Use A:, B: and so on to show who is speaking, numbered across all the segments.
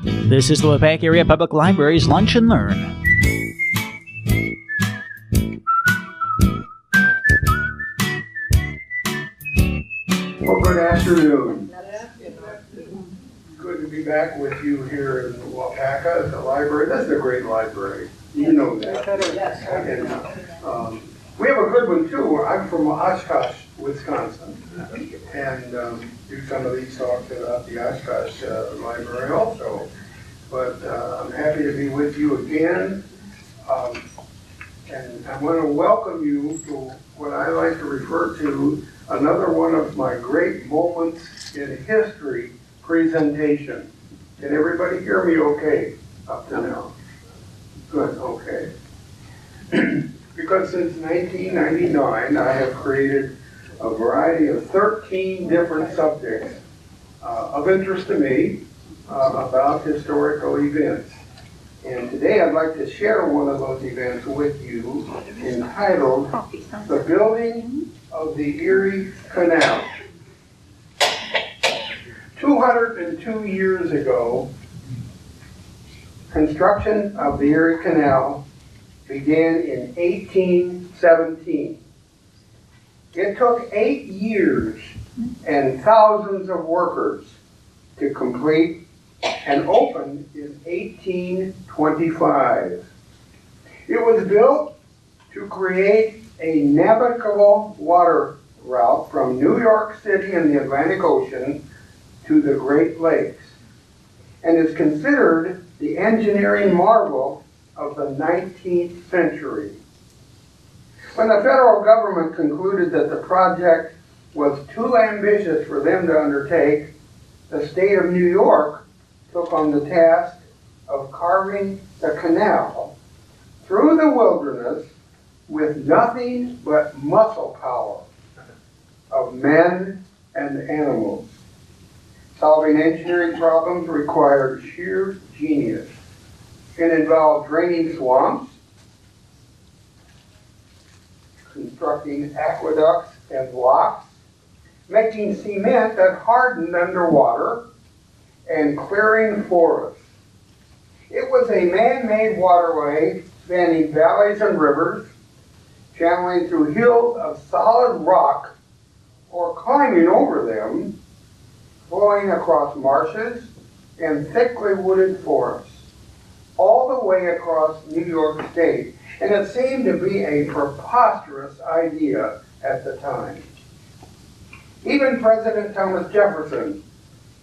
A: This is the Waupaca Area Public Library's Lunch and Learn.
B: Well, good afternoon. Good to be back with you here in Waupaca at the library. This is a great library. You know that. And, we have a good one too. I'm from Oshkosh, Wisconsin, and do some of these talks about the Oshkosh library also. But I'm happy to be with you again, and I want to welcome you to what I like to refer to another one of my great moments in history presentation. Can everybody hear me okay up to now? Good, okay. Because since 1999, I have created a variety of 13 different subjects of interest to me about historical events. And today I'd like to share one of those events with you entitled The Building of the Erie Canal. 202 years ago, construction of the Erie Canal began in 1817. It took 8 years and thousands of workers to complete and opened in 1825. It was built to create a navigable water route from New York City in the Atlantic Ocean to the Great Lakes, and is considered the engineering marvel of the 19th century. When the federal government concluded that the project was too ambitious for them to undertake, the state of New York took on the task of carving the canal through the wilderness with nothing but muscle power of men and animals. Solving engineering problems required sheer genius. It involved draining swamps, constructing aqueducts and locks, making cement that hardened underwater, and clearing forests. It was a man-made waterway spanning valleys and rivers, channeling through hills of solid rock or climbing over them, flowing across marshes and thickly wooded forests, all the way across New York State. And it seemed to be a preposterous idea at the time. Even President Thomas Jefferson,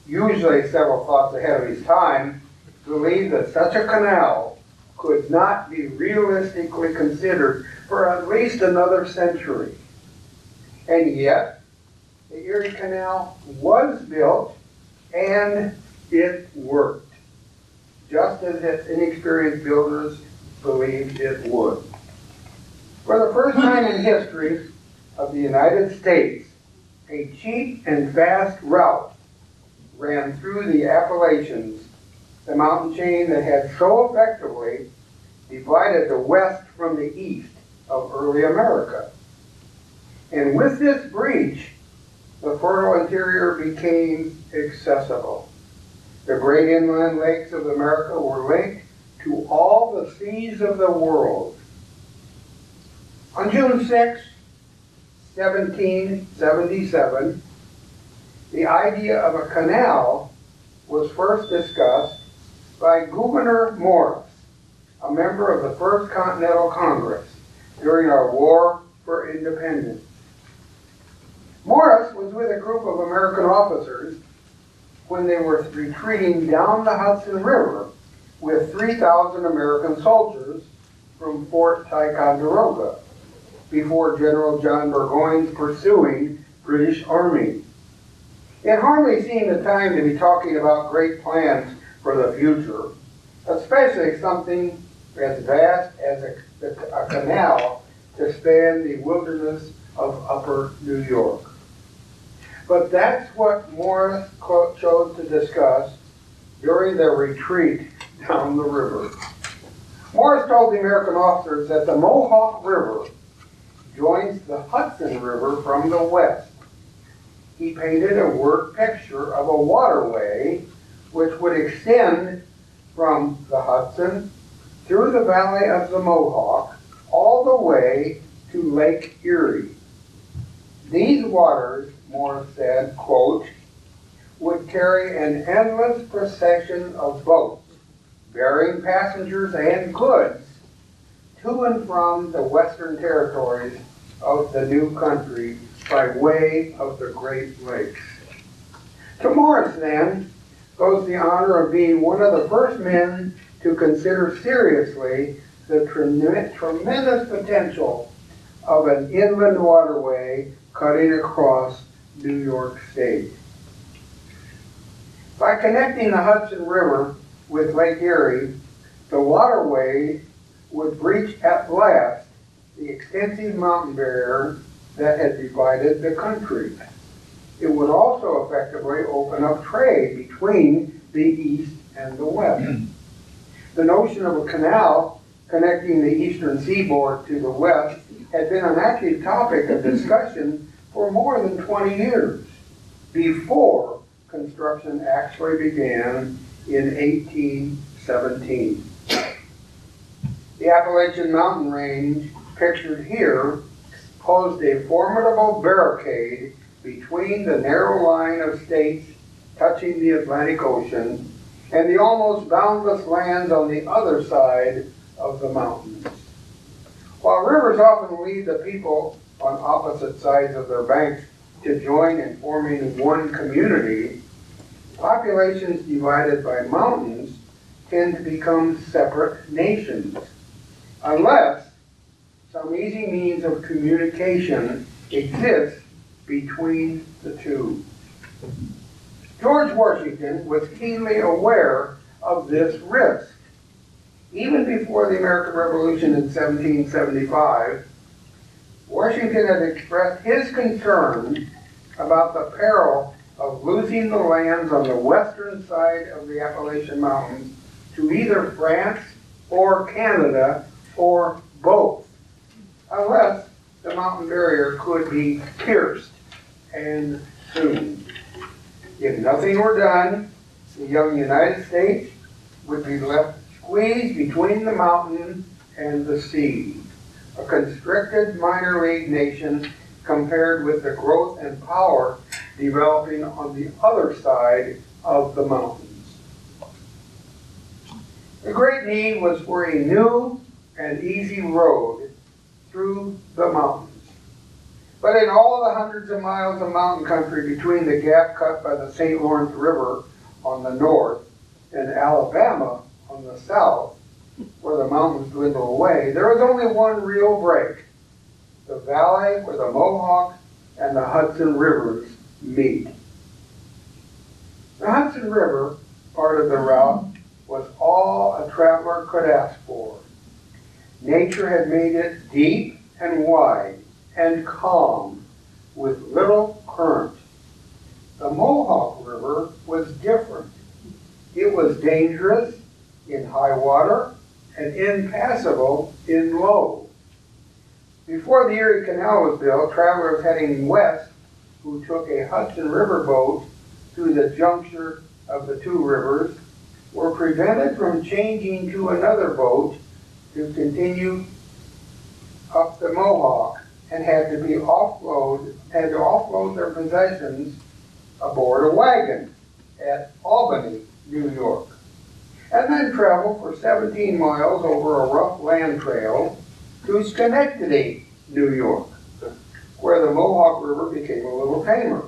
B: usually several thoughts ahead of his time, believed that such a canal could not be realistically considered for at least another century. And yet, the Erie Canal was built and it worked, just as its inexperienced builders believed it would. For the first time in history of the United States, a cheap and fast route ran through the Appalachians, the mountain chain that had so effectively divided the West from the East of early America. And with this breach, the fertile interior became accessible. The great inland lakes of America were linked to all the seas of the world. On June 6, 1777, the idea of a canal was first discussed by Gouverneur Morris, a member of the First Continental Congress, during our War for Independence. Morris was with a group of American officers when they were retreating down the Hudson River with 3,000 American soldiers from Fort Ticonderoga before General John Burgoyne's pursuing British Army. It hardly seemed a time to be talking about great plans for the future, especially something as vast as a canal to span the wilderness of upper New York. But that's what Morris chose to discuss during their retreat down the river. Morris told the American officers that the Mohawk River joins the Hudson River from the west. He painted a word picture of a waterway which would extend from the Hudson through the valley of the Mohawk all the way to Lake Erie. These waters, Morris said, quote, would carry an endless procession of boats bearing passengers and goods to and from the western territories of the new country by way of the Great Lakes. To Morris, then, goes the honor of being one of the first men to consider seriously the tremendous potential of an inland waterway cutting across New York State. By connecting the Hudson River with Lake Erie, the waterway would breach at last the extensive mountain barrier that had divided the country. It would also effectively open up trade between the East and the West. The notion of a canal connecting the eastern seaboard to the west had been an active topic of discussion for more than 20 years before construction actually began in 1817. The Appalachian Mountain Range, pictured here, posed a formidable barricade between the narrow line of states touching the Atlantic Ocean and the almost boundless lands on the other side of the mountains. While rivers often lead the people on opposite sides of their banks to join in forming one community, populations divided by mountains tend to become separate nations, unless some easy means of communication exists between the two. George Washington was keenly aware of this risk. Even before the American Revolution in 1775, Washington had expressed his concern about the peril of losing the lands on the western side of the Appalachian Mountains to either France or Canada or both, unless the mountain barrier could be pierced, and soon. If nothing were done, the young United States would be left squeezed between the mountain and the sea, a constricted minor league nation compared with the growth and power developing on the other side of the mountains. The great need was for a new and easy road through the mountains. But in all the hundreds of miles of mountain country between the gap cut by the St. Lawrence River on the north and Alabama on the south, where the mountains dwindle away, there was only one real break: the valley where the Mohawk and the Hudson Rivers meet. The Hudson River, part of the route, was all a traveler could ask for. Nature had made it deep and wide and calm, with little current. The Mohawk River was different. It was dangerous in high water and impassable in low. Before the Erie Canal was built, travelers heading west who took a Hudson River boat through the juncture of the two rivers were prevented from changing to another boat to continue up the Mohawk, and had to offload their possessions aboard a wagon at Albany, New York, and then travel for 17 miles over a rough land trail to Schenectady, New York, where the Mohawk River became a little tamer.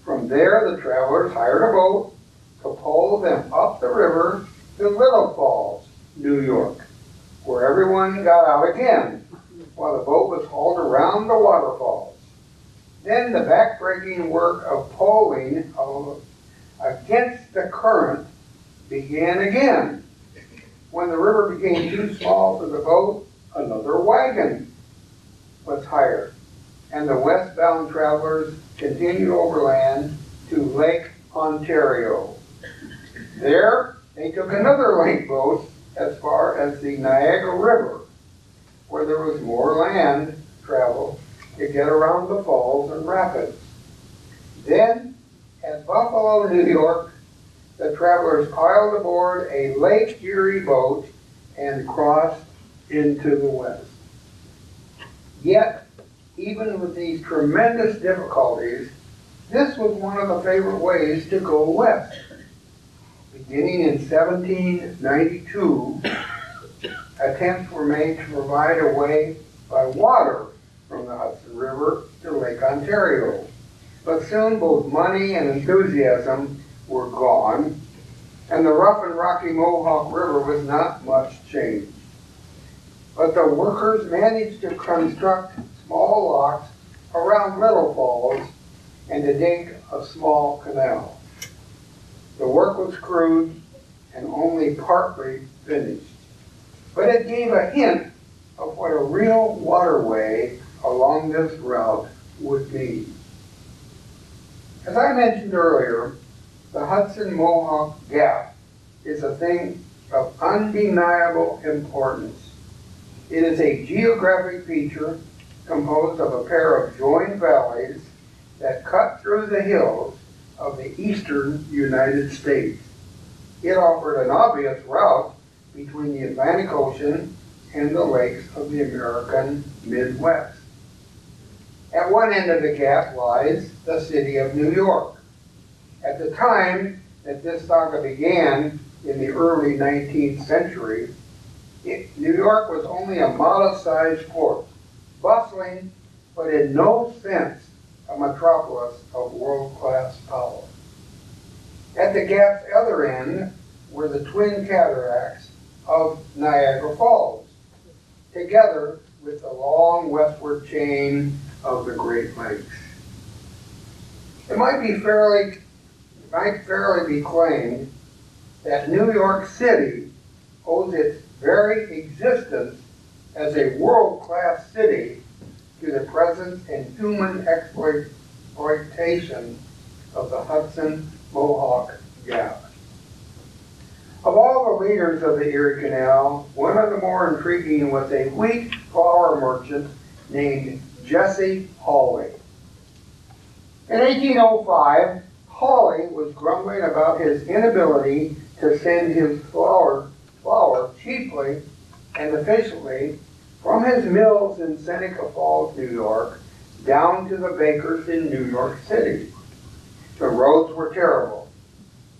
B: From there, the travelers hired a boat to pull them up the river to Little Falls, New York, where everyone got out again while the boat was hauled around the waterfalls. Then the back-breaking work of pulling against the current began again. When the river became too small for the boat, another wagon was hired, and the westbound travelers continued overland to Lake Ontario. There, they took another lake boat as far as the Niagara River, where there was more land travel to get around the falls and rapids. Then, at Buffalo, New York, the travelers piled aboard a Lake Erie boat and crossed into the west. Yet, even with these tremendous difficulties, this was one of the favorite ways to go west. Beginning in 1792, attempts were made to provide a way by water from the Hudson River to Lake Ontario. But soon both money and enthusiasm were gone, and the rough and rocky Mohawk River was not much changed. But the workers managed to construct small locks around Little Falls and to dig a small canal. The work was crude and only partly finished, but it gave a hint of what a real waterway along this route would be. As I mentioned earlier, the Hudson Mohawke Gap is a thing of undeniable importance. It is a geographic feature composed of a pair of joined valleys that cut through the hills of the eastern United States. It offered an obvious route between the Atlantic Ocean and the lakes of the American Midwest. At one end of the gap lies the city of New York. At the time that this saga began in the early 19th century, New York was only a modest-sized port, bustling, but in no sense a metropolis of world-class power. At the gap's other end were the twin cataracts of Niagara Falls, together with the long westward chain of the Great Lakes. It might fairly be claimed that New York City owes its very existence as a world-class city to the presence and human exploitation of the Hudson Mohawke Gap. Of all the leaders of the Erie Canal, one of the more intriguing was a wheat flour merchant named Jesse Hawley. In 1805, Hawley was grumbling about his inability to send his flour cheaply and efficiently from his mills in Seneca Falls, New York, down to the bakers in New York City. The roads were terrible.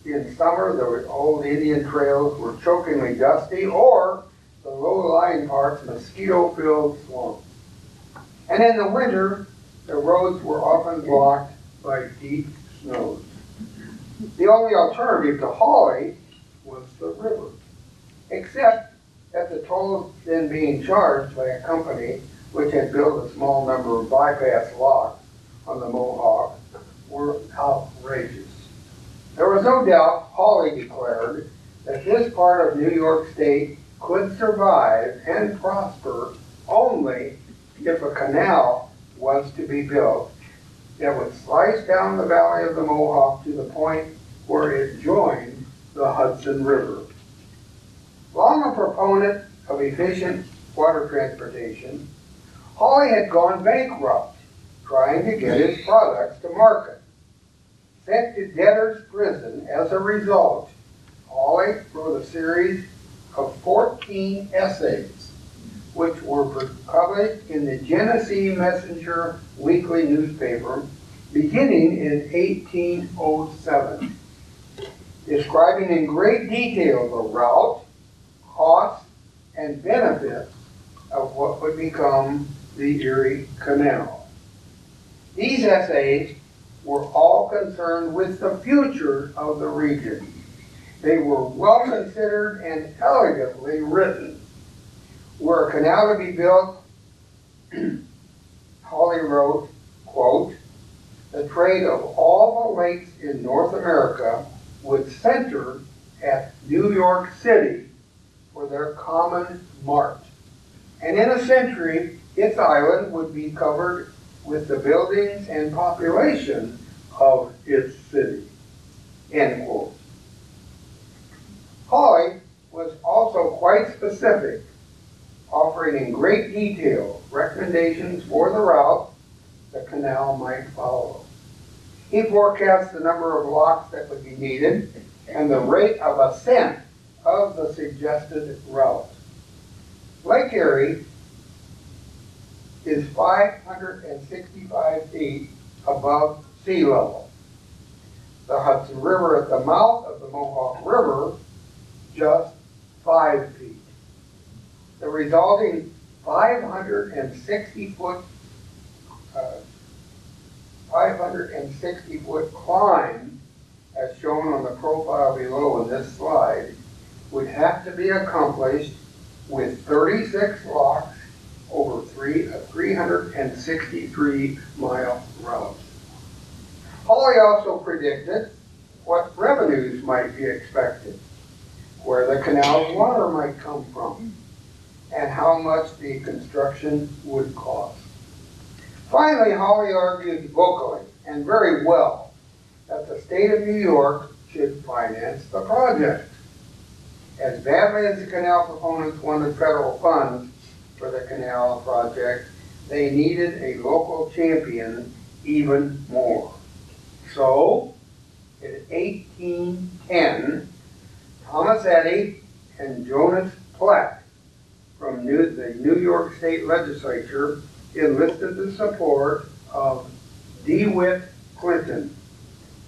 B: In summer, the old Indian trails were chokingly dusty, or the low-lying parts mosquito-filled swamps. And in the winter, the roads were often blocked by deep snows. The only alternative to Hawley was the river, except that the tolls then being charged by a company which had built a small number of bypass locks on the Mohawk were outrageous. There was no doubt, Hawley declared, that this part of New York State could survive and prosper only if a canal was to be built that would slice down the valley of the Mohawk to the point where it joined the Hudson River. Long a proponent of efficient water transportation, Hawley had gone bankrupt trying to get his products to market. Sent to debtor's prison as a result, Hawley wrote a series of 14 essays, which were published in the Genesee Messenger weekly newspaper beginning in 1807, describing in great detail the route, costs, and benefits of what would become the Erie Canal. These essays were all concerned with the future of the region. They were well considered and elegantly written. Were a canal to be built, Hawley wrote, quote, "The trade of all the lakes in North America would center at New York City for their common mart. And in a century, its island would be covered with the buildings and population of its city." End quote. Hawley was also quite specific, offering in great detail recommendations for the route the canal might follow. He forecast the number of locks that would be needed and the rate of ascent of the suggested route. Lake Erie is 565 feet above sea level. The Hudson River at the mouth of the Mohawk River, just 5 feet. The resulting 560 foot climb, as shown on the profile below in this slide, would have to be accomplished with 36 locks over a 363-mile route. Hawley also predicted what revenues might be expected, where the canal's water might come from, and how much the construction would cost. Finally, Hawley argued vocally, and very well, that the state of New York should finance the project. As badly as the canal proponents wanted federal funds for the canal project, they needed a local champion even more. So, in 1810, Thomas Eddy and Jonas Platt from the New York State Legislature enlisted the support of Dewitt Clinton,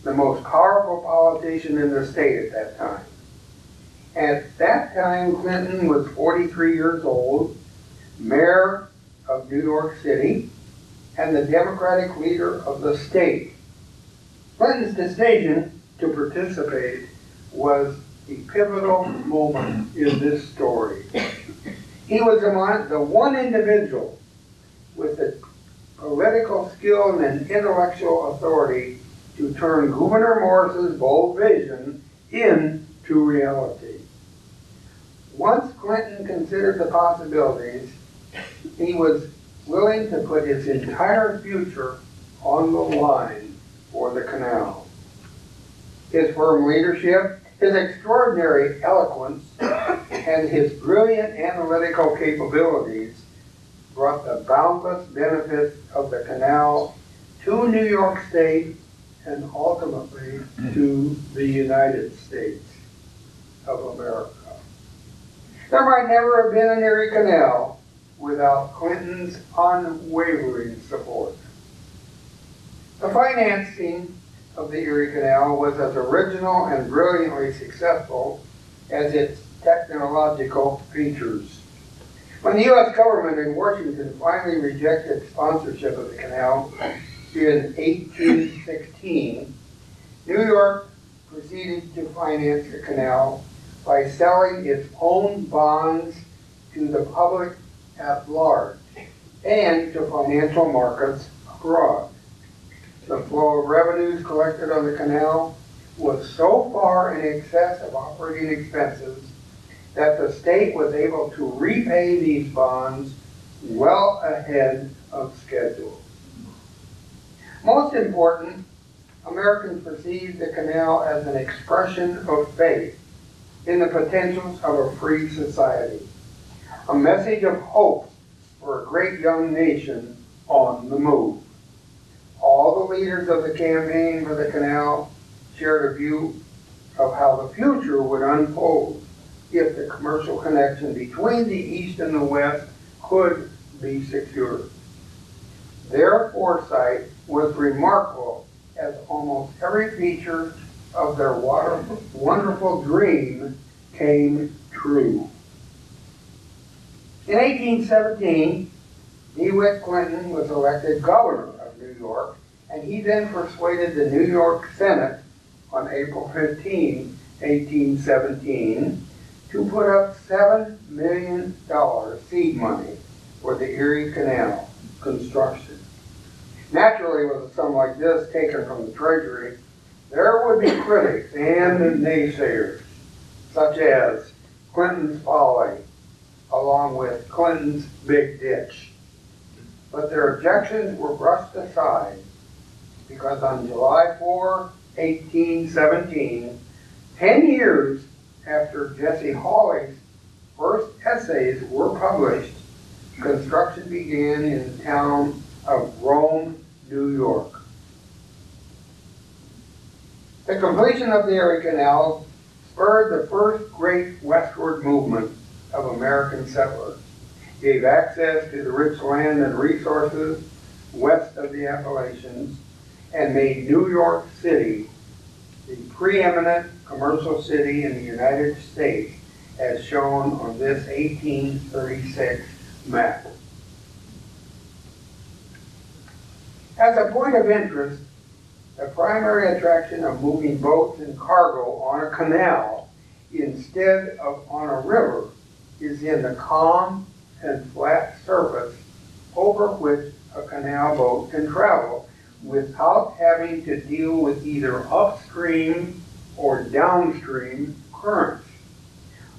B: the most powerful politician in the state at that time. At that time, Clinton was 43 years old, mayor of New York City, and the Democratic leader of the state. Clinton's decision to participate was a pivotal moment in this story. He was the one individual with the political skill and intellectual authority to turn Gouverneur Morris's bold vision into reality. Once Clinton considered the possibilities, he was willing to put his entire future on the line for the canal. His firm leadership, his extraordinary eloquence, and his brilliant analytical capabilities brought the boundless benefits of the canal to New York State and ultimately to the United States of America. There might never have been an Erie Canal without Clinton's unwavering support. The financing of the Erie Canal was as original and brilliantly successful as its technological features. When the U.S. government in Washington finally rejected sponsorship of the canal in 1816, New York proceeded to finance the canal by selling its own bonds to the public at large and to financial markets abroad. The flow of revenues collected on the canal was so far in excess of operating expenses that the state was able to repay these bonds well ahead of schedule. Most important, Americans perceived the canal as an expression of faith in the potentials of a free society, a message of hope for a great young nation on the move. All the leaders of the campaign for the canal shared a view of how the future would unfold if the commercial connection between the East and the West could be secured. Their foresight was remarkable, as almost every feature of their wonderful dream came true. In 1817, Dewitt Clinton was elected governor of New York, and he then persuaded the New York Senate on April 15, 1817, to put up $7 million seed money for the Erie Canal construction. Naturally, with a sum like this taken from the Treasury, there would be critics and naysayers, such as Clinton's folly, along with Clinton's big ditch. But their objections were brushed aside because on July 4, 1817, 10 years after Jesse Hawley's first essays were published, construction began in the town of Rome, New York. The completion of the Erie Canal spurred the first great westward movement of American settlers, gave access to the rich land and resources west of the Appalachians, and made New York City the preeminent commercial city in the United States, as shown on this 1836 map. As a point of interest, the primary attraction of moving boats and cargo on a canal instead of on a river is in the calm and flat surface over which a canal boat can travel without having to deal with either upstream or downstream currents.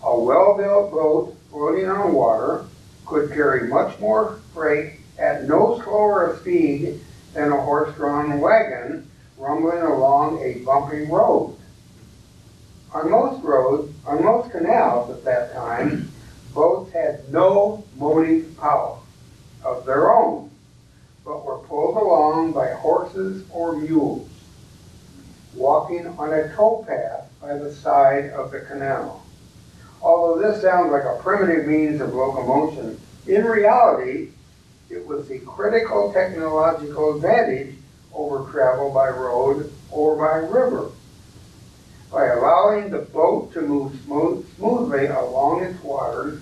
B: A well-built boat floating on water could carry much more freight at no slower a speed than a horse-drawn wagon rumbling along a bumpy road. On most canals at that time, boats had no motive power of their own, but were pulled along by horses or mules, walking on a towpath by the side of the canal. Although this sounds like a primitive means of locomotion, in reality, it was the critical technological advantage over travel by road or by river. By allowing the boat to move smoothly along its waters,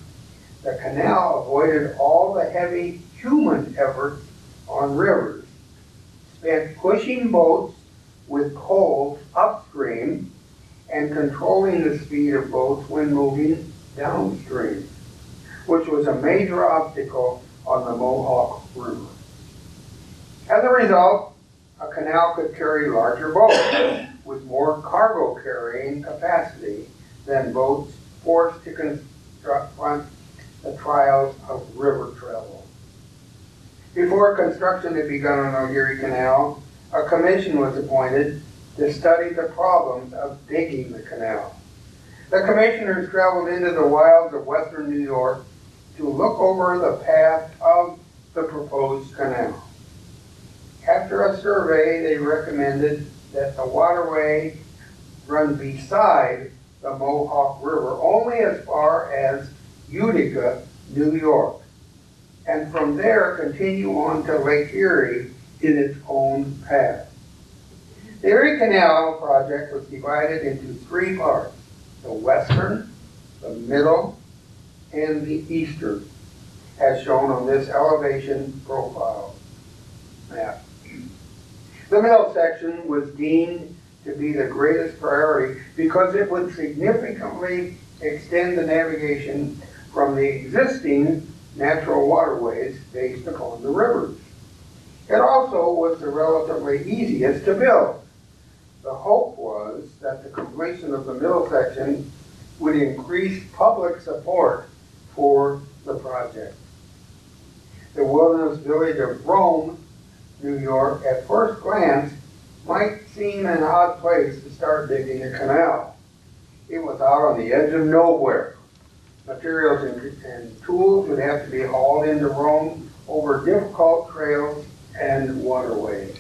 B: the canal avoided all the heavy human effort on rivers, spent pushing boats with poles upstream and controlling the speed of boats when moving downstream, which was a major obstacle on the Mohawk River. As a result, a canal could carry larger boats with more cargo carrying capacity than boats forced to confront the trials of river travel. Before construction had begun on the Erie Canal, a commission was appointed to study the problems of digging the canal. The commissioners traveled into the wilds of western New York to look over the path of the proposed canal. After a survey, they recommended that the waterway run beside the Mohawk River only as far as Utica, New York, and from there continue on to Lake Erie in its own path. The Erie Canal project was divided into three parts: the western, the middle, and the eastern, as shown on this elevation profile map. The middle section was deemed to be the greatest priority because it would significantly extend the navigation from the existing natural waterways based upon the rivers. It also was the relatively easiest to build. The hope was that the completion of the middle section would increase public support for the project. The wilderness village of Rome, New York, at first glance, might seem an odd place to start digging a canal. It was out on the edge of nowhere. Materials and tools would have to be hauled into Rome over difficult trails and waterways,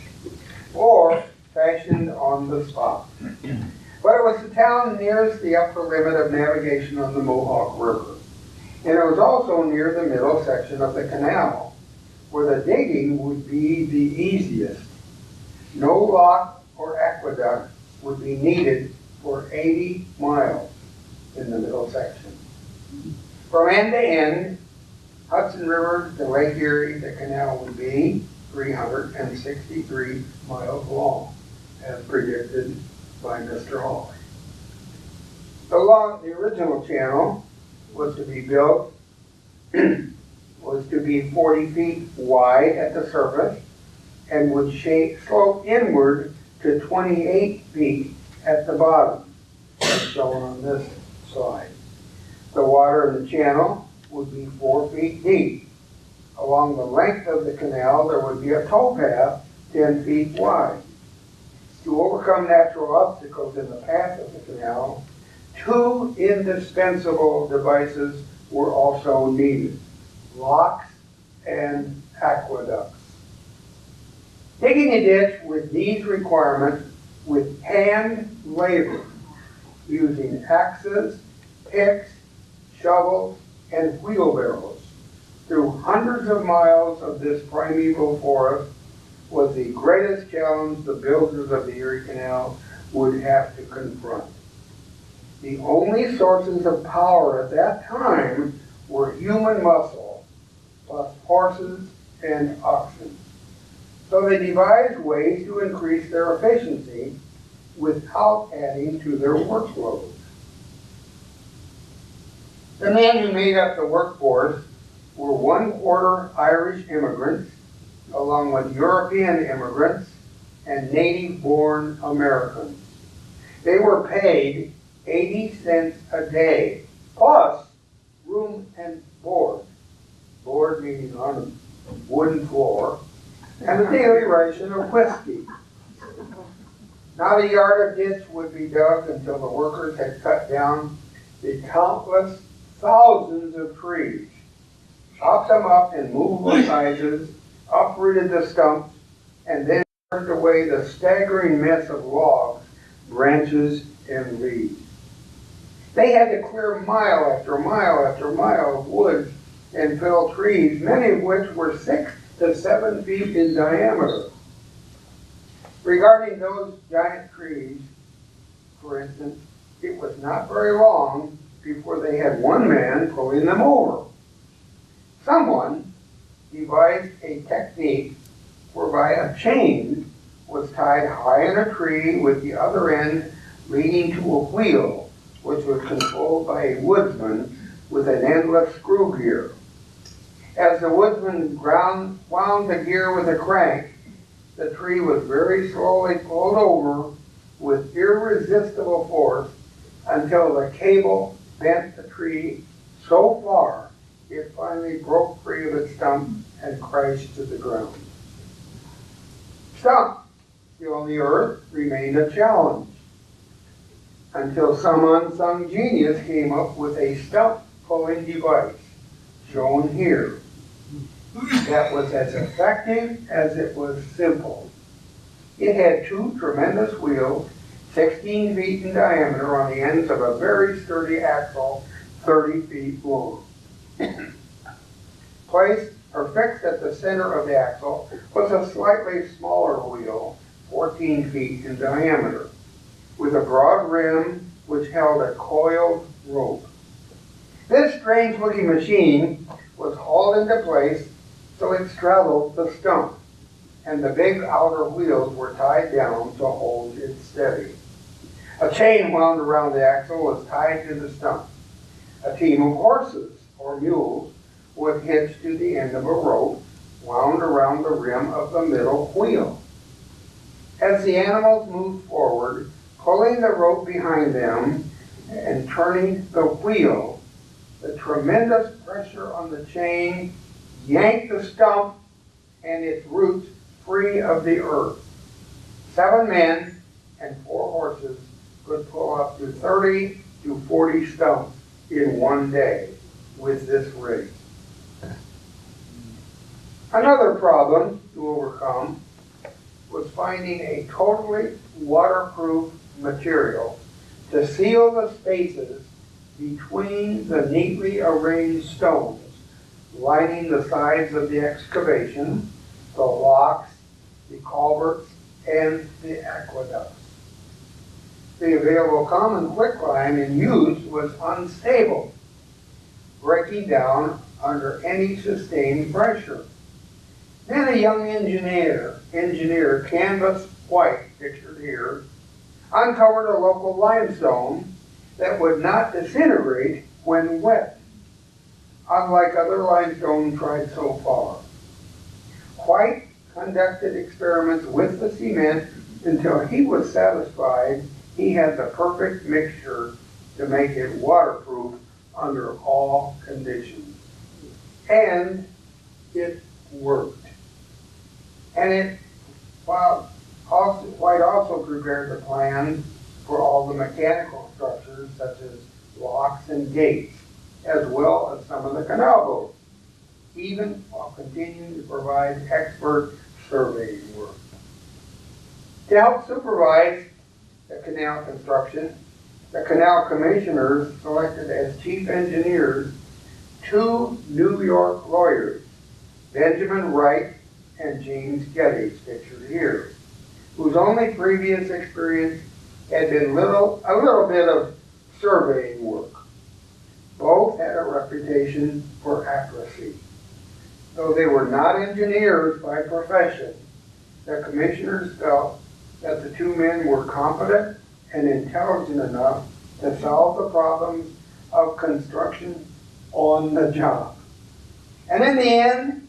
B: or fashioned on the spot. But it was the town nearest the upper limit of navigation on the Mohawk River, and it was also near the middle section of the canal, where the digging would be the easiest. No lock or aqueduct would be needed for 80 miles in the middle section. From end to end, Hudson River to Lake Erie, the canal would be 363 miles long, as predicted by Mr. Hawley. The original channel was to be built, was to be 40 feet wide at the surface and would slope inward to 28 feet at the bottom, as shown on this slide. The water in the channel would be 4 feet deep. Along the length of the canal, there would be a towpath 10 feet wide. To overcome natural obstacles in the path of the canal, two indispensable devices were also needed: locks and aqueducts. Digging a ditch with these requirements with hand labor using axes, picks, shovels, and wheelbarrows through hundreds of miles of this primeval forest was the greatest challenge the builders of the Erie Canal would have to confront. The only sources of power at that time were human muscle, plus horses and oxen. So they devised ways to increase their efficiency without adding to their workload. The men who made up the workforce were 1/4 Irish immigrants, along with European immigrants and native-born Americans. They were paid 80 cents a day, plus room and board. Board meaning on a wooden floor, and a daily ration of whiskey. Not a yard of ditch would be dug until the workers had cut down the countless thousands of trees, chopped them up in movable sizes, uprooted the stumps, and then turned away the staggering mess of logs, branches, and leaves. They had to clear mile after mile after mile of woods and fell trees, many of which were 6 to 7 feet in diameter. Regarding those giant trees, for instance, it was not very long before they had one man pulling them over. Someone devised a technique whereby a chain was tied high in a tree with the other end leading to a wheel, which was controlled by a woodsman with an endless screw gear. As the woodsman wound the gear with a crank, the tree was very slowly pulled over with irresistible force until the cable bent the tree so far it finally broke free of its stump and crashed to the ground. Stump, still on the earth, remained a challenge until some unsung genius came up with a stump pulling device, shown here, that was as effective as it was simple. It had 2 tremendous wheels, 16 feet in diameter, on the ends of a very sturdy axle, 30 feet long. Placed or fixed at the center of the axle was a slightly smaller wheel, 14 feet in diameter, with a broad rim which held a coiled rope. This strange-looking machine was hauled into place so it straddled the stump, and the big outer wheels were tied down to hold it steady. A chain wound around the axle was tied to the stump. A team of horses, or mules, was hitched to the end of a rope wound around the rim of the middle wheel. As the animals moved forward, pulling the rope behind them and turning the wheel, the tremendous pressure on the chain yanked the stump and its roots free of the earth. 7 men and 4 horses could pull up to 30 to 40 stumps in one day with this rig. Another problem to overcome was finding a totally waterproof material to seal the spaces between the neatly arranged stones lining the sides of the excavation, the locks, the culverts, and the aqueducts. The available common quicklime in use was unstable, breaking down under any sustained pressure. Then a young engineer, Canvas White, pictured here, uncovered a local limestone that would not disintegrate when wet, unlike other limestone tried so far. White conducted experiments with the cement until he was satisfied he had the perfect mixture to make it waterproof under all conditions. And it worked. And White also prepared the plans for all the mechanical structures such as locks and gates, as well as some of the canal boats, even while continuing to provide expert surveying work. To help supervise the canal construction, The canal commissioners selected as chief engineers two New York lawyers, Benjamin Wright and James Geddes, pictured here, whose only previous experience had been a little bit of surveying work. Both had a reputation for accuracy. Though they were not engineers by profession, the commissioners felt that the two men were competent and intelligent enough to solve the problems of construction on the job. And in the end,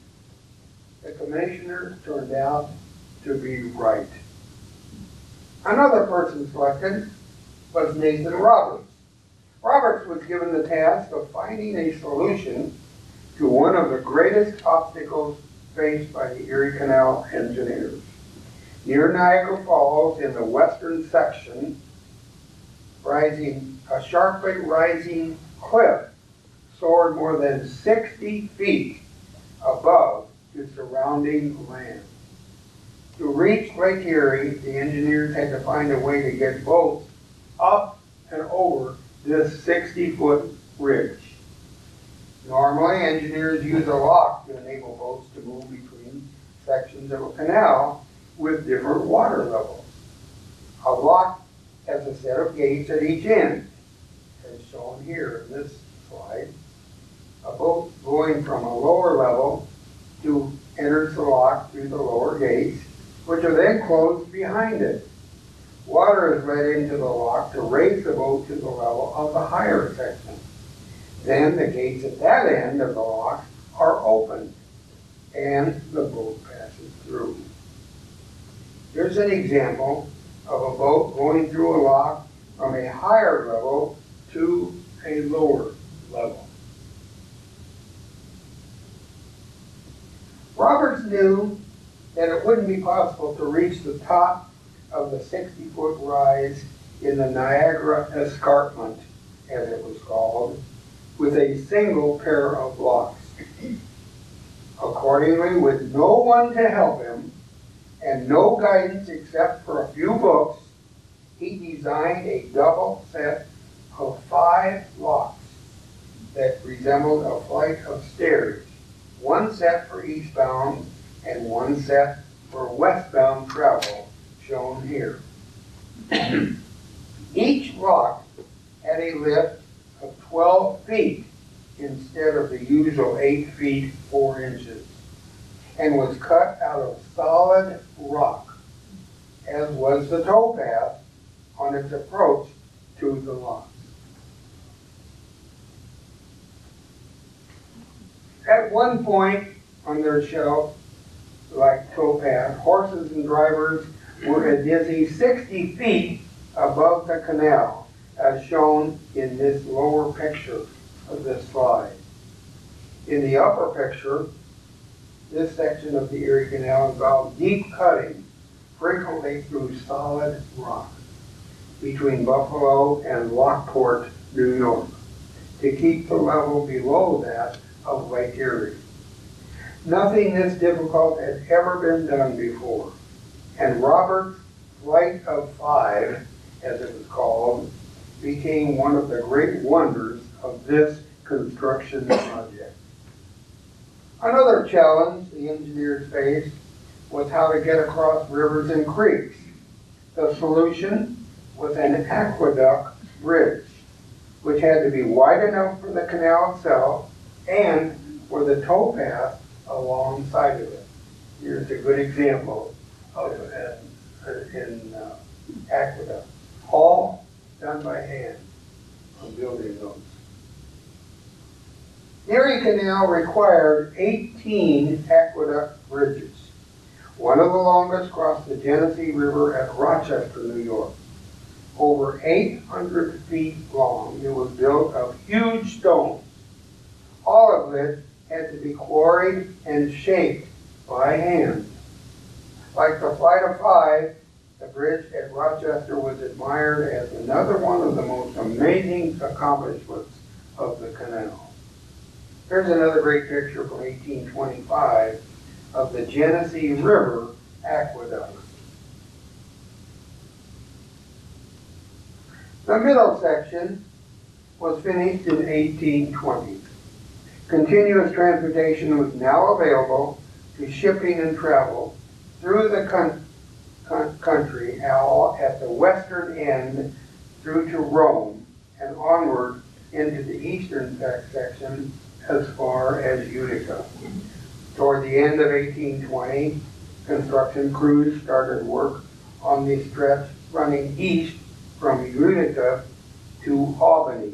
B: the commissioners turned out to be right. Another person selected was Nathan Roberts. Roberts was given the task of finding a solution to one of the greatest obstacles faced by the Erie Canal engineers. Near Niagara Falls, in the western section, a sharply rising cliff soared more than 60 feet above the surrounding land. To reach Lake Erie, the engineers had to find a way to get boats up and over this 60-foot ridge. Normally, engineers use a lock to enable boats to move between sections of a canal with different water levels. A lock has a set of gates at each end, as shown here in this slide. A boat going from a lower level enters the lock through the lower gates, which are then closed behind it. Water is let into the lock to raise the boat to the level of the higher section. Then the gates at that end of the lock are opened, and the boat passes through. Here's an example of a boat going through a lock from a higher level to a lower level. Roberts knew that it wouldn't be possible to reach the top of the 60-foot rise in the Niagara Escarpment, as it was called, with a single pair of locks. Accordingly, with no one to help him and no guidance except for a few books, he designed a double set of 5 locks that resembled a flight of stairs, one set for eastbound and one set for westbound travel, shown here. Each lock had a lift of 12 feet instead of the usual 8 feet 4 inches, and was cut out of solid rock, as was the towpath on its approach to the locks. At one point on their shelf, like towpath, horses and drivers were a dizzy 60 feet above the canal, as shown in this lower picture of this slide. In the upper picture, this section of the Erie Canal involved deep cutting, frequently through solid rock, between Buffalo and Lockport, New York, to keep the level below that of Lake Erie. Nothing this difficult had ever been done before, and Robert's Flight of 5, as it was called, became one of the great wonders of this construction project. Another challenge the engineers faced was how to get across rivers and creeks. The solution was an aqueduct bridge, which had to be wide enough for the canal itself and for the towpath alongside of it. Here's a good example of an aqueduct, all done by hand on building those. The Erie Canal required 18 aqueduct bridges. One of the longest crossed the Genesee River at Rochester, New York. Over 800 feet long, it was built of huge stones, all of which had to be quarried and shaped by hand. Like the Flight of 5, the bridge at Rochester was admired as another one of the most amazing accomplishments of the canal. Here's another great picture from 1825 of the Genesee River aqueduct. The middle section was finished in 1820. Continuous transportation was now available to shipping and travel through the country at the western end through to Rome and onward into the eastern section as far as Utica. Toward the end of 1820, construction crews started work on the stretch running east from Utica to Albany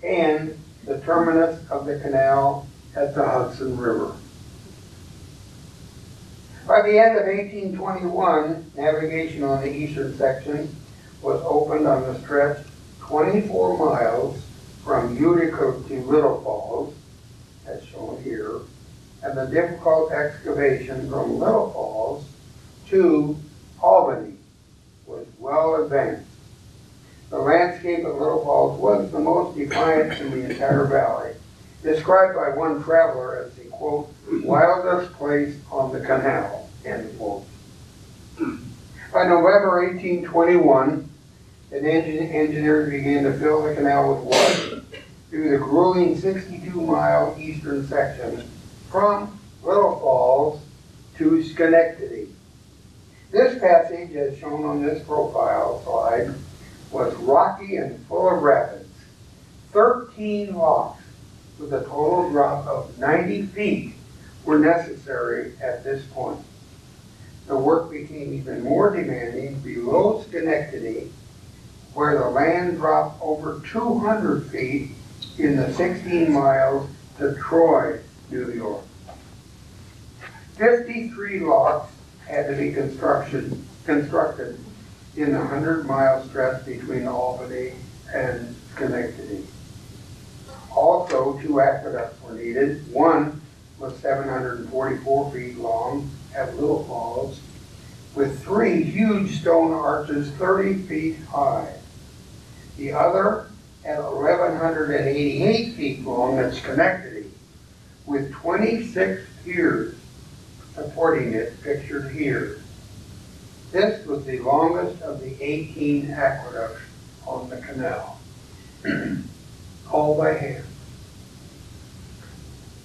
B: and the terminus of the canal at the Hudson River. By the end of 1821, navigation on the eastern section was opened on the stretch 24 miles from Utica to Little Falls, as shown here, and the difficult excavation from Little Falls to Albany was well advanced. The landscape of Little Falls was the most defiant in the entire valley, described by one traveler as the, quote, wildest place on the canal, end quote. By November 1821, engineers began to fill the canal with water through the grueling 62-mile eastern section from Little Falls to Schenectady. This passage, as shown on this profile slide, was rocky and full of rapids. 13 locks with a total drop of 90 feet were necessary at this point. The work became even more demanding below Schenectady, where the land dropped over 200 feet in the 16 miles to Troy, New York. 53 locks had to be constructed in the 100-mile stretch between Albany and Schenectady. Also, 2 aqueducts were needed. One was 744 feet long at Little Falls, with 3 huge stone arches 30 feet high. The other at 1,188 feet long at Schenectady, with 26 piers supporting it, pictured here. This was the longest of the 18 aqueducts on the canal, all by hand.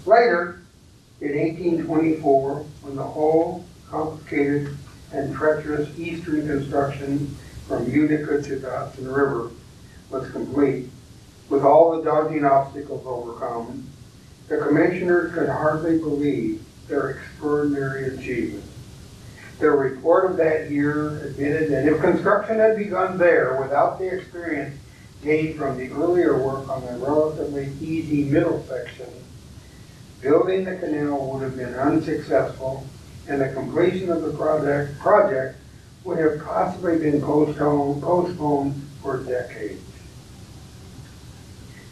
B: Later, in 1824, when the whole complicated and treacherous eastern construction from Utica to the Hudson River was complete, with all the daunting obstacles overcome, the commissioners could hardly believe their extraordinary achievement. Their report of that year admitted that if construction had begun there without the experience gained from the earlier work on the relatively easy middle section, building the canal would have been unsuccessful, and the completion of the project would have possibly been postponed for decades.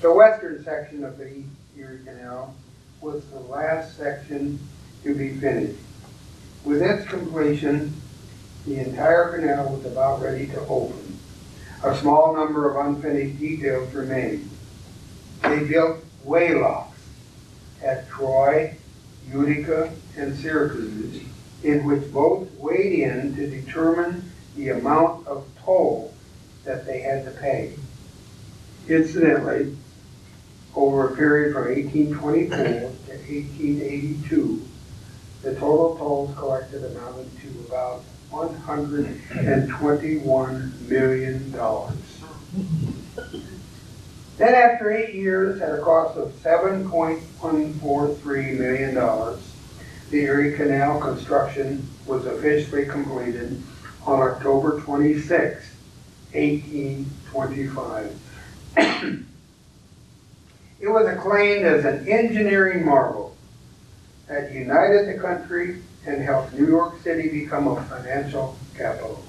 B: The western section of the Erie Canal was the last section to be finished. With its completion, the entire canal was about ready to open. A small number of unfinished details remained. They built way locks at Troy, Utica, and Syracuse, in which boats weighed in to determine the amount of toll that they had to pay. Incidentally, over a period from 1824 to 1882, the total tolls collected amounted to about $121 million. Then after 8 years at a cost of $7.143 million, the Erie Canal construction was officially completed on October 26, 1825. It was acclaimed as an engineering marvel that united the country and helped New York City become a financial capital.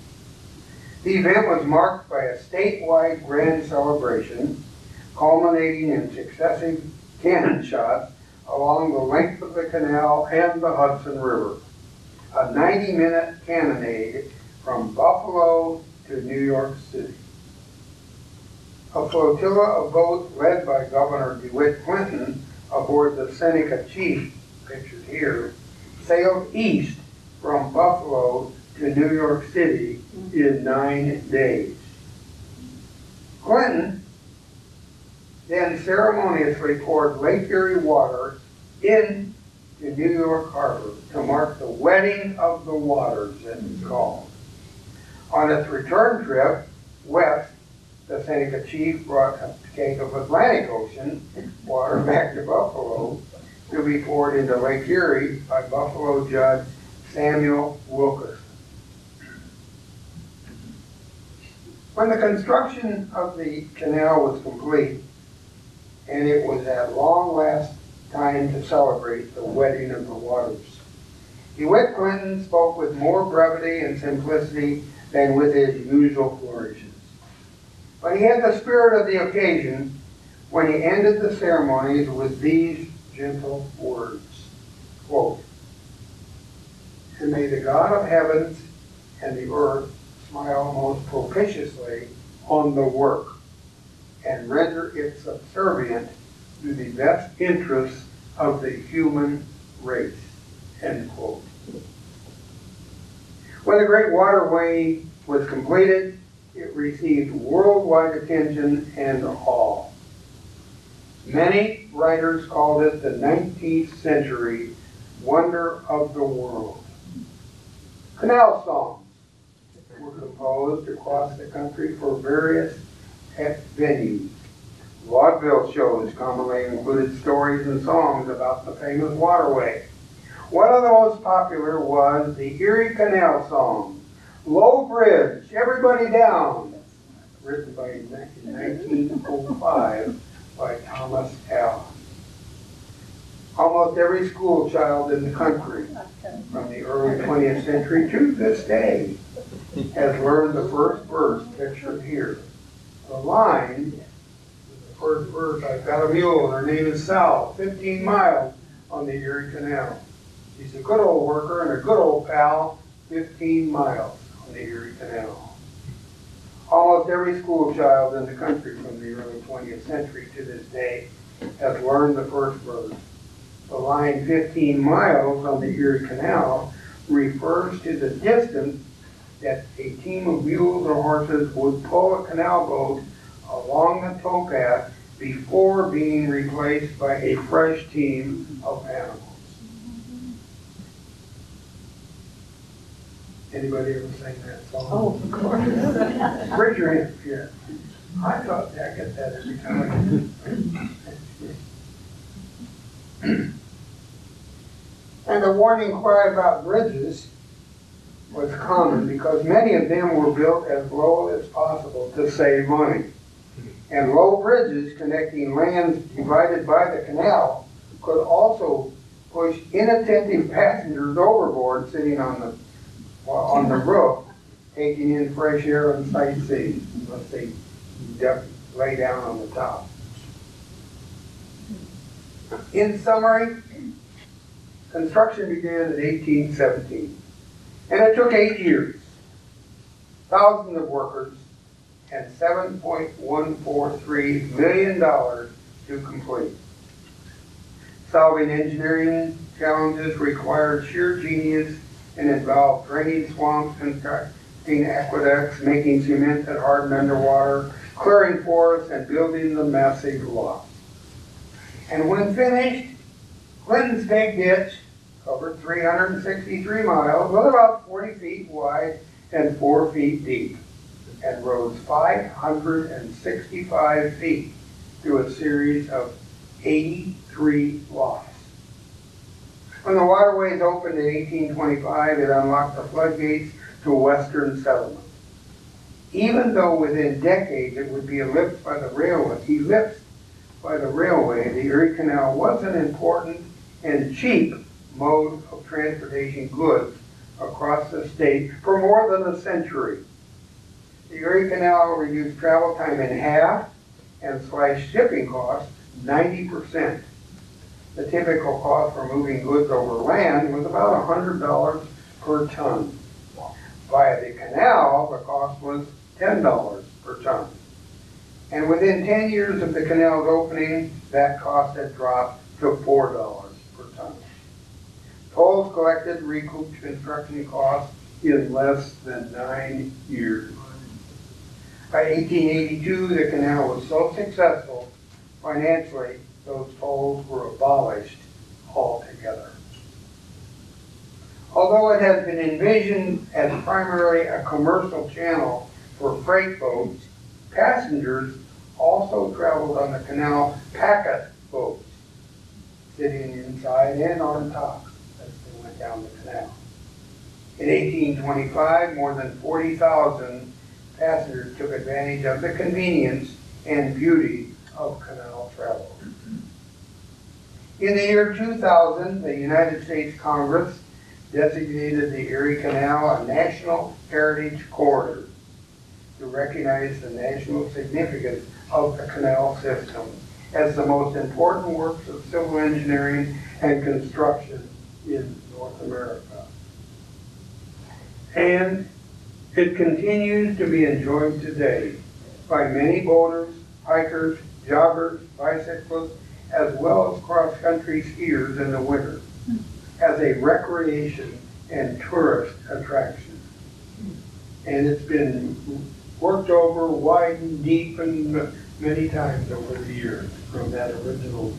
B: The event was marked by a statewide grand celebration, culminating in successive cannon shots along the length of the canal and the Hudson River. A 90-minute cannonade from Buffalo to New York City. A flotilla of boats led by Governor Dewitt Clinton aboard the Seneca Chief, pictured here, sailed east from Buffalo to New York City in 9 days. Clinton then ceremoniously poured Lake Erie water into New York Harbor to mark the wedding of the waters, as it's called. On its return trip west, the Seneca chief brought a cake of Atlantic Ocean water back to Buffalo to be poured into Lake Erie by Buffalo Judge Samuel Wilkerson. When the construction of the canal was complete, and it was at long last time to celebrate the wedding of the waters, Dewitt Clinton spoke with more brevity and simplicity than with his usual flourishes. But he had the spirit of the occasion when he ended the ceremonies with these gentle words, quote, "And may the God of heavens and the earth smile most propitiously on the work and render it subservient to the best interests of the human race," end quote. When the Great Waterway was completed, it received worldwide attention and awe. Many writers called it the 19th century wonder of the world. Canal songs were composed across the country for various venues. Vaudeville shows commonly included stories and songs about the famous waterway. One of the most popular was the Erie Canal song, "Low Bridge, Everybody Down," written in 1905 by Thomas Allen. Almost every school child in the country from the early 20th century to this day has learned the first verse pictured here. The line, the first verse, "I've got a mule and her name is Sal, 15 miles on the Erie Canal. She's a good old worker and a good old pal, 15 miles on the Erie Canal." Almost every school child in the country from the early 20th century to this day has learned the first verse. The line 15 miles on the Erie Canal refers to the distance that a team of mules or horses would pull a canal boat along the towpath before being replaced by a fresh team of animals. Anybody ever sing that song?
C: Oh, of course.
B: Raise your hand, yeah. I thought I get that every time. And the warning cry about bridges was common because many of them were built as low as possible to save money. And low bridges connecting lands divided by the canal could also push inattentive passengers overboard sitting on the roof, taking in fresh air and sightseeing unless they lay down on the top. In summary, construction began in 1817, and it took 8 years, thousands of workers, and $7.143 million to complete. Solving engineering challenges required sheer genius and involved draining swamps, constructing aqueducts, making cement that hardened underwater, clearing forests, and building the massive locks. And when finished, Clinton's big ditch covered 363 miles, was about 40 feet wide and 4 feet deep, and rose 565 feet through a series of 83 locks. When the waterways opened in 1825, it unlocked the floodgates to western settlement. Even though within decades it would be eclipsed by the railway, the Erie Canal was an important and cheap mode of transportation goods across the state for more than a century. The Erie Canal reduced travel time in half and slashed shipping costs 90%. The typical cost for moving goods over land was about $100 per ton. Via the canal, the cost was $10 per ton. And within 10 years of the canal's opening, that cost had dropped to $4 per ton. Tolls collected recouped construction costs in less than 9 years. By 1882, the canal was so successful financially, those tolls were abolished altogether. Although it has been envisioned as primarily a commercial channel for freight boats, passengers also traveled on the canal packet boats, sitting inside and on top as they went down the canal. In 1825, more than 40,000 passengers took advantage of the convenience and beauty of canal travel. In the year 2000, the United States Congress designated the Erie Canal a National Heritage Corridor to recognize the national significance of the canal system as the most important works of civil engineering and construction in North America. And it continues to be enjoyed today by many boaters, hikers, joggers, bicyclists, as well as cross-country skiers in the winter as a recreation and tourist attraction. And it's been worked over, widened, deepened many times over the years from that original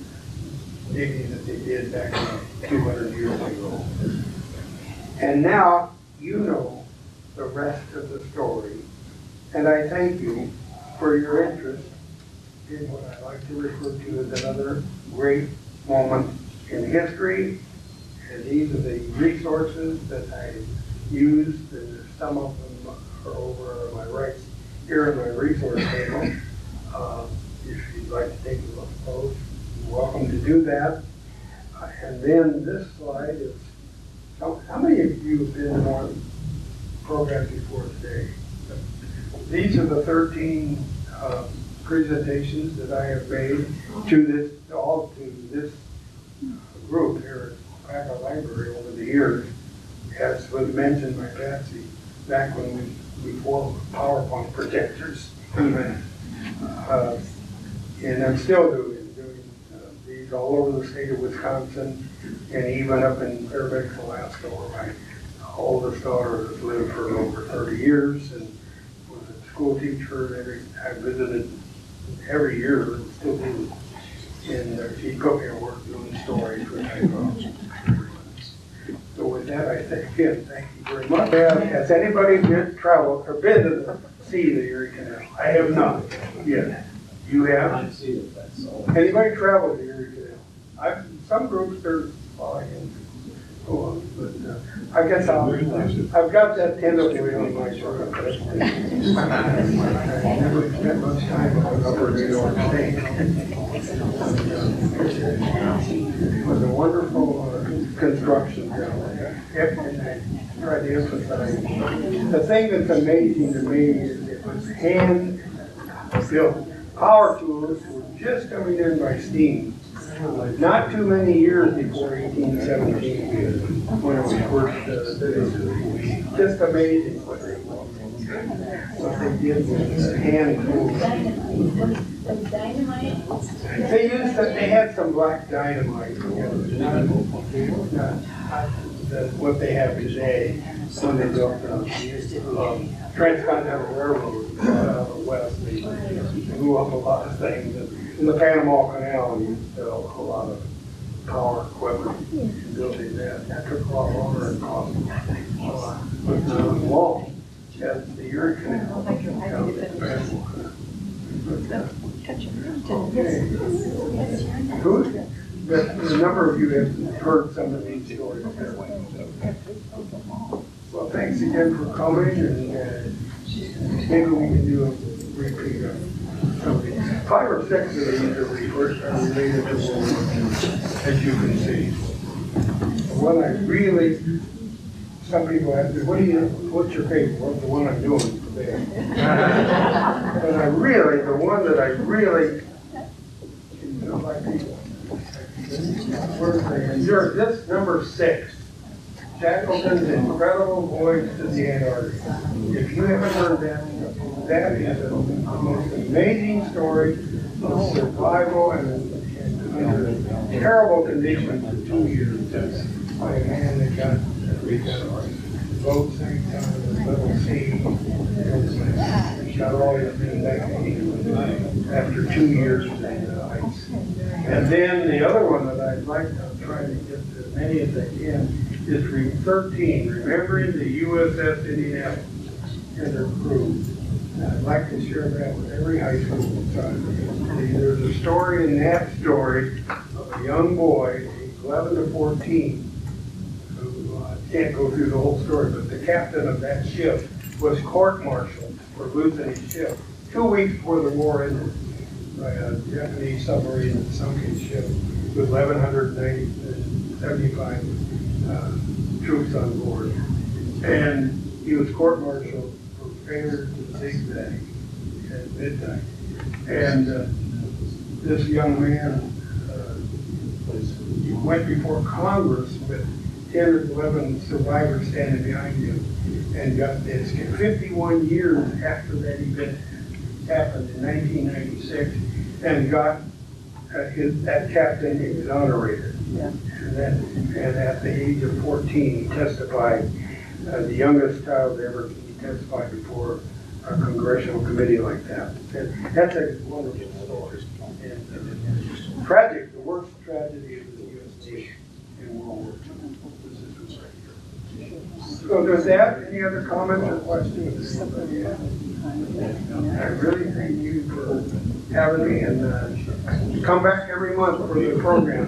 B: digging that they did back 200 years ago. And now you know the rest of the story. And I thank you for your interest in what I like to refer to as another great moment in history. And these are the resources that I used, and some of them are over on my right here in my resource table. If you'd like to take a look at those, you're welcome to do that. And then this slide is, how many of you have been on programs before today? These are the 13 presentations that I have made to this group here at Waupaca Library over the years, as was mentioned by Patsy back when before PowerPoint projectors even. And I'm still doing these all over the state of Wisconsin and even up in Fairbanks, Alaska, where my oldest daughter has lived for over 30 years and was a school teacher. I visited every year and still do. And she put me to work doing stories, which I love. So with that, I say again, thank you very much. Has anybody been to see the Erie Canal? I have not yet. You have? Anybody traveled to the Erie Canal? Some groups are flying. But I guess I've got that tentatively on my shoulder. I never spent much time on upper New York State. It was a wonderful construction down there. And I try to emphasize, the thing that's amazing to me is it was hand built. Power tools were just coming in by steam. Not too many years before 1817, when it was first finished. Just amazing what they did with hand tools. They had some black dynamite, not what they have today. When they built the Transcontinental Railroad out of the west, they blew up a lot of things. In the Panama Canal, you built a lot of power equipment in building that. That took a lot longer and cost a lot. But not as long as the Erie Canal. A number of you have heard some of these stories. Well, thanks again for coming, and maybe we can do a repeat of some of these. 5 or 6 of these are related to war, as you can see. One I really, some people ask me, what's your favorite? What's the one I'm doing today? But the one that I really, like people, this number 6. Shackleton's incredible voyage to the Antarctic. If you haven't heard that, that is the most amazing story of survival and under terrible conditions for 2 years by a man that got a boat sank down in the little sea. got all his men back to England after 2 years in the Heights. And then the other one that I'd like to try to get as many as I can is 13, Remembering the USS Indianapolis and her crew. And I'd like to share that with every high school child. There's a story in that story of a young boy, aged 11 to 14, who can't go through the whole story, but the captain of that ship was court-martialed for losing his ship 2 weeks before the war ended by a Japanese submarine that sunk his ship with 1,175 troops on board. And he was court-martialed for failure to zigzag at midnight. And this young man went before Congress with 10 or 11 survivors standing behind him and got this 51 years after that event happened in 1996 and got that captain exonerated.
C: Yeah.
B: And at the age of 14, he testified, the youngest child ever testified before a congressional committee like that. And that's a wonderful story. And tragic, the worst tragedy of the U.S. nation in World War II. So does that, any other comments or questions? I really thank you for having me, and come back every month for the program.